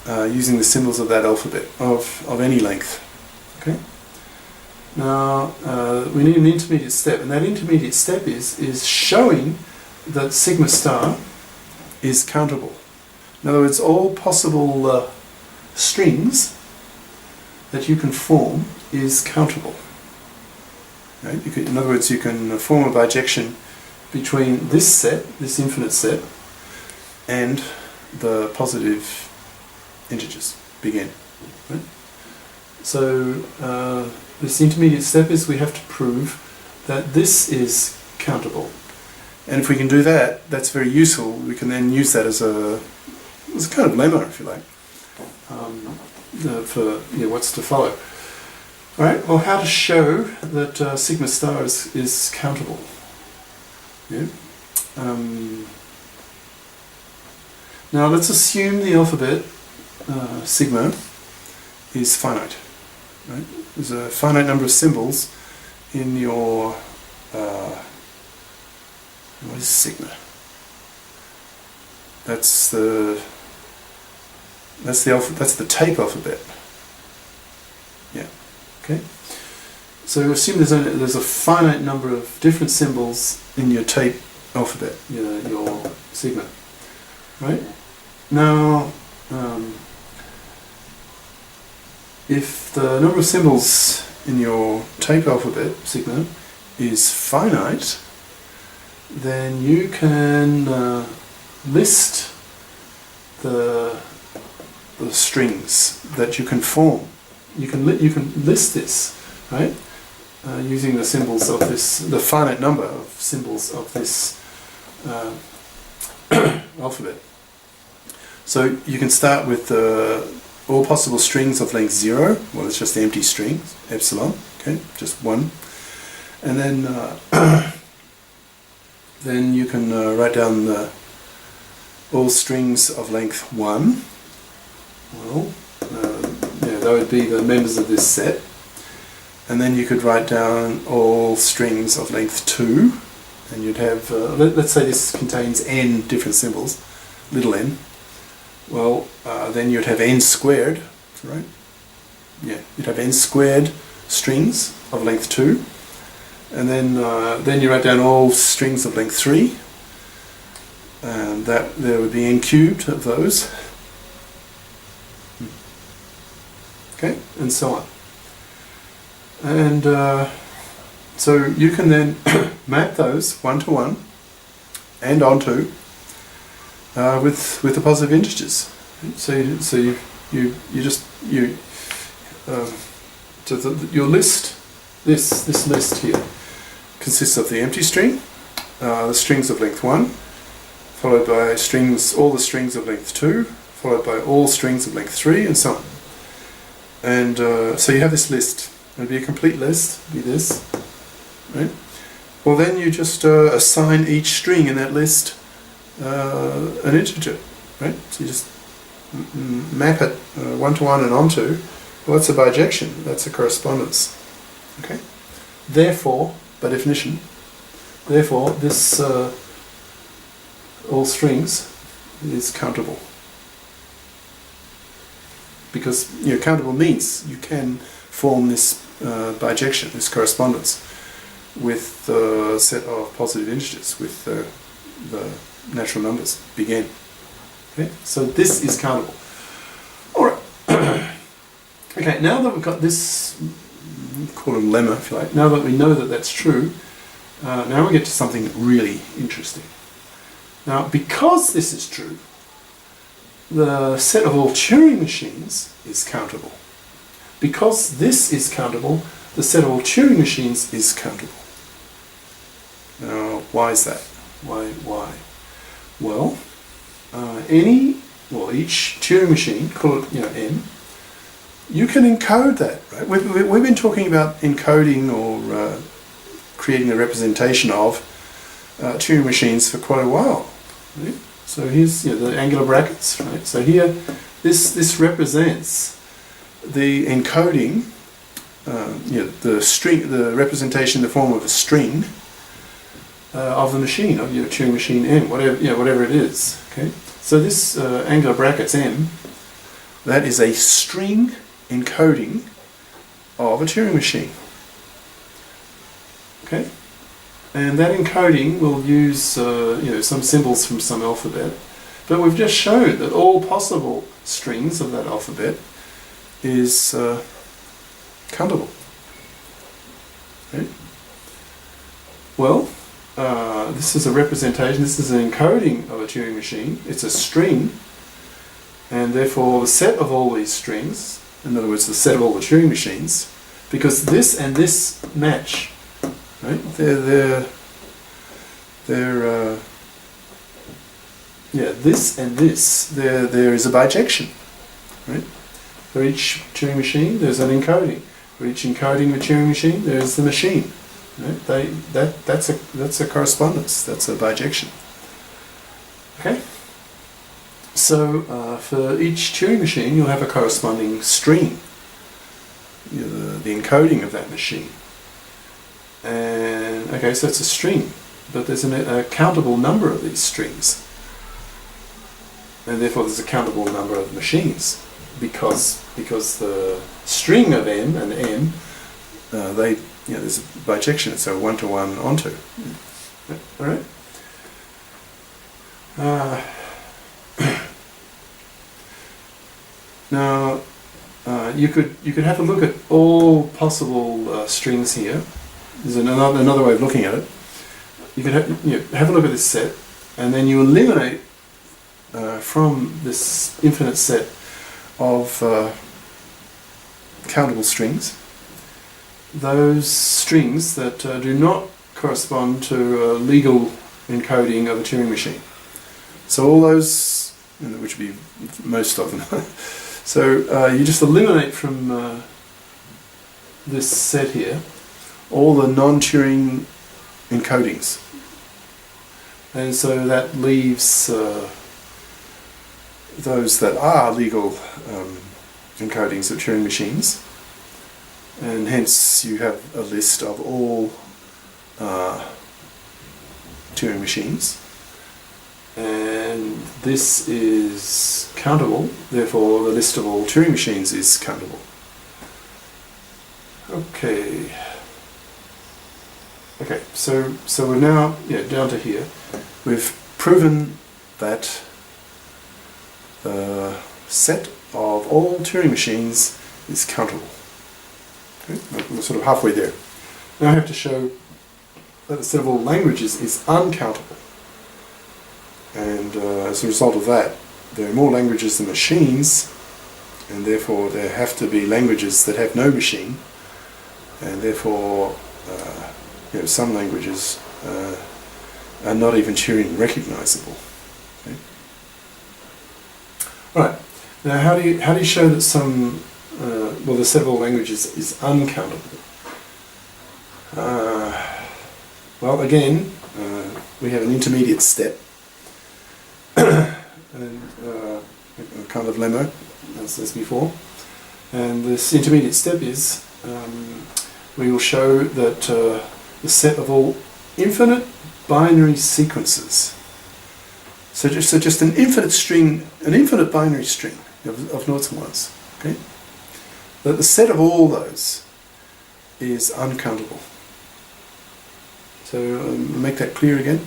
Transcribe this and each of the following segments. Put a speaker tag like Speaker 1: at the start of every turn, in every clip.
Speaker 1: using the symbols of that alphabet of any length. Okay. Now we need an intermediate step, and that intermediate step is showing that sigma star is countable. In other words, all possible strings that you can form is countable. Right? In other words, you can form a bijection between this set, this infinite set, and the positive integers, big N. Right? So this intermediate step is we have to prove that this is countable. And if we can do that, that's very useful. We can then use that as a kind of lemma, if you like, for what's to follow. All right. Well, how to show that sigma star is countable? Yeah. Now let's assume the alphabet sigma is finite. Right? There's a finite number of symbols in your what is sigma? That's the tape alphabet. Yeah. Okay. So assume there's a finite number of different symbols in your tape alphabet, your sigma. Right? Now, if the number of symbols in your tape alphabet, sigma, is finite, then you can list the strings that you can form. You can list this, right? Using the symbols of the finite number of symbols of this alphabet. So you can start with all possible strings of length 0. Well, it's just the empty string, epsilon. Okay, just 1, and then you can write down all strings of length 1. Well, that would be the members of this set. And then you could write down all strings of length 2, and you'd have, let's say this contains n different symbols, little n. Well, then you'd have n squared, right? Yeah, you'd have n squared strings of length 2, and then you write down all strings of length 3, and that there would be n cubed of those. Okay, and so on. And so you can then map those one to one and onto with the positive integers. So your list, this list here consists of the empty string, the strings of length 1, followed by all the strings of length 2, followed by all strings of length 3, and so on. And so you have this list. It'll be a complete list, be this, right? Well, then you just assign each string in that list an integer, right? So you just map it one to one and onto. Well, that's a bijection. That's a correspondence. Okay. Therefore, by definition, this all strings is countable. Because countable means you can form this bijection, this correspondence, with the set of positive integers, with the natural numbers, big N. Okay, so this is countable. All right. Okay, now that we've got this, call it a lemma if you like. Now that we know that that's true, now we get to something really interesting. Now, because this is true, the set of all Turing machines is countable. Because this is countable, the set of all Turing machines is countable. Now, why is that? Why? Well, each Turing machine, call it n, you can encode that, right? We've been talking about encoding or creating a representation of Turing machines for quite a while. Right? So here's the angular brackets, right? So here, this represents the encoding, the representation in the form of a string of the machine, of your Turing machine M, whatever it is. Okay. So this angular brackets M that is a string encoding of a Turing machine. Okay, and that encoding will use some symbols from some alphabet, but we've just shown that all possible strings of that alphabet is countable. Okay. Well, this is a representation, this is an encoding of a Turing machine. It's a string, and therefore the set of all these strings, in other words the set of all the Turing machines, because this and this match, right? This and this, there is a bijection, right? For each Turing machine there's an encoding. For each encoding of a Turing machine there's the machine. Right? That's a correspondence, that's a bijection. Okay? So for each Turing machine you'll have a corresponding string, the encoding of that machine. And okay, so it's a string, but there's a countable number of these strings. And therefore there's a countable number of machines, because the string of n and m, there's a bijection, it's a one-to-one onto. All right. Now you could have a look at all possible strings here. There's another way of looking at it. You could have a look at this set, and then you eliminate from this infinite set of countable strings those strings that do not correspond to a legal encoding of a Turing machine. So all those, which would be most of them. So you just eliminate from this set here all the non-Turing encodings, and so that leaves those that are legal encodings of Turing machines, and hence you have a list of all Turing machines, and this is countable, therefore the list of all Turing machines is countable. Okay, so we're now down to here. We've proven that the set of all Turing machines is countable. Okay? We're sort of halfway there. Now I have to show that the set of all languages is uncountable. And as a result of that, there are more languages than machines, and therefore there have to be languages that have no machine, and therefore some languages are not even Turing recognizable. Okay? Right. Now, how do you show that some the set of all languages is uncountable? Well, again, we have an intermediate step, and a kind of lemma, as before. And this intermediate step is we will show that the set of all infinite binary sequences. So just an infinite string, an infinite binary string of noughts and ones. Okay, that the set of all those is uncountable. So make that clear again.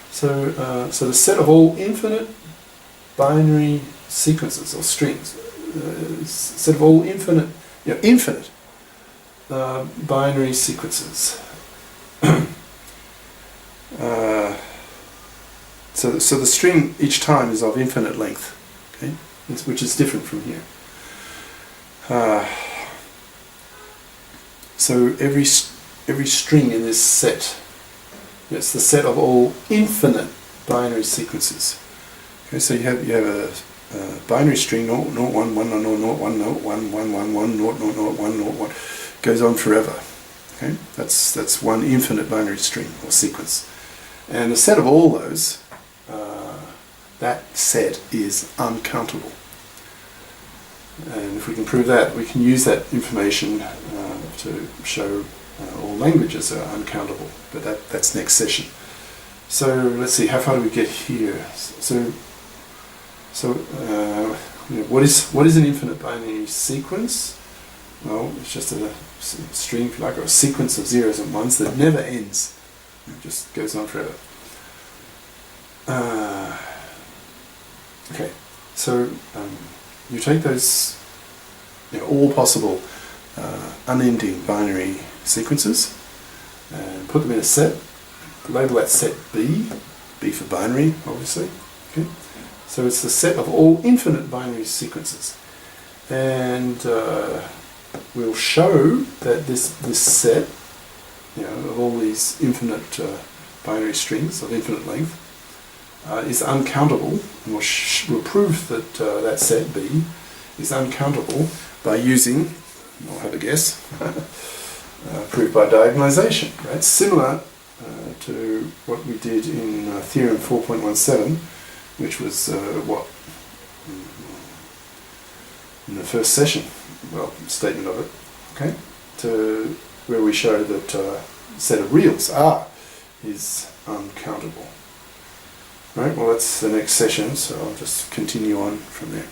Speaker 1: So the set of all infinite binary sequences or strings, set of all infinite binary sequences. So the string each time is of infinite length, okay, which is different from here. So every string in this set, it's the set of all infinite binary sequences. Okay, so you have a binary string 0, 0, 1, 1, 0, 0, 1, 0, 1, 1, 1, 1, 0, 0, 0, 1, 0, 1, goes on forever. Okay, that's one infinite binary string or sequence, and the set of all those, that set is uncountable. And if we can prove that, we can use that information to show all languages are uncountable. But that's next session. So let's see, how far do we get here? So what is an infinite binary sequence? Well, it's just a string, if you like, or a sequence of zeros and ones that never ends. It just goes on forever. Okay, so you take those, all possible unending binary sequences and put them in a set. Label that set B for binary, obviously. Okay, so it's the set of all infinite binary sequences, and we'll show that this set, of all these infinite binary strings of infinite length, is uncountable, and we'll prove that that set B is uncountable by using, I'll have a guess, proved by diagonalization. Right? Similar to what we did in theorem 4.17, which was in the first session, statement of it, okay, to where we show that set of reals R is uncountable. Right, well that's the next session, so I'll just continue on from there.